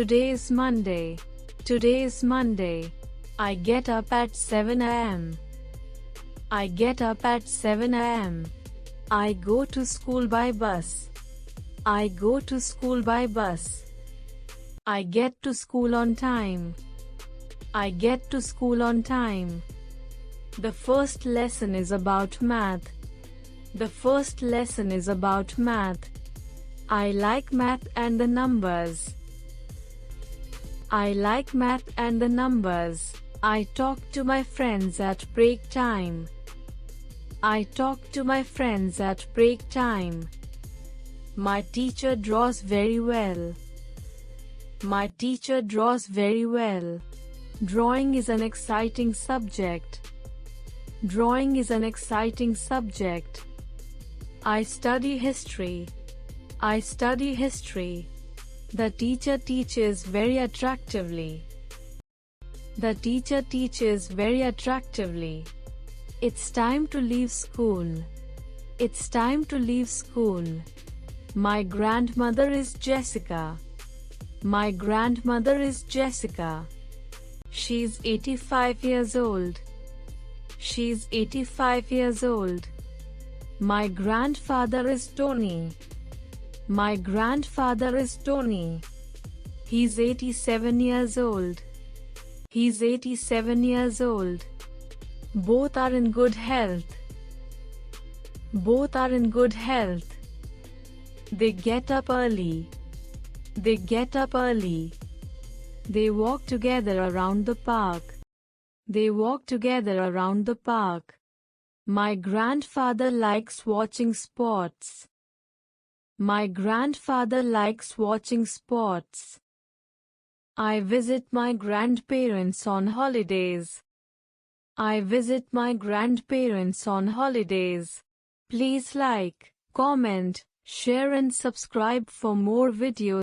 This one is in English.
Today is Monday. Today is Monday. I get up at 7 a.m. I get up at 7 a.m. I go to school by bus. I go to school by bus. I get to school on time. I get to school on time. The first lesson is about math. The first lesson is about math. I like math and the numbers. I like math and the numbers. I talk to my friends at break time. I talk to my friends at break time. My teacher draws very well. My teacher draws very well. Drawing is an exciting subject. Drawing is an exciting subject. I study history. I study history. The teacher teaches very attractively. The teacher teaches very attractively. It's time to leave school. It's time to leave school. My grandmother is Jessica. My grandmother is Jessica. She's 85 years old. She's 85 years old. My grandfather is Tony. My grandfather is Tony. He's 87 years old. He's 87 years old. Both are in good health. Both are in good health. They get up early. They get up early. They walk together around the park. They walk together around the park. My grandfather likes watching sports. My grandfather likes watching sports. I visit my grandparents on holidays. I visit my grandparents on holidays. Please like, comment, share and subscribe for more videos.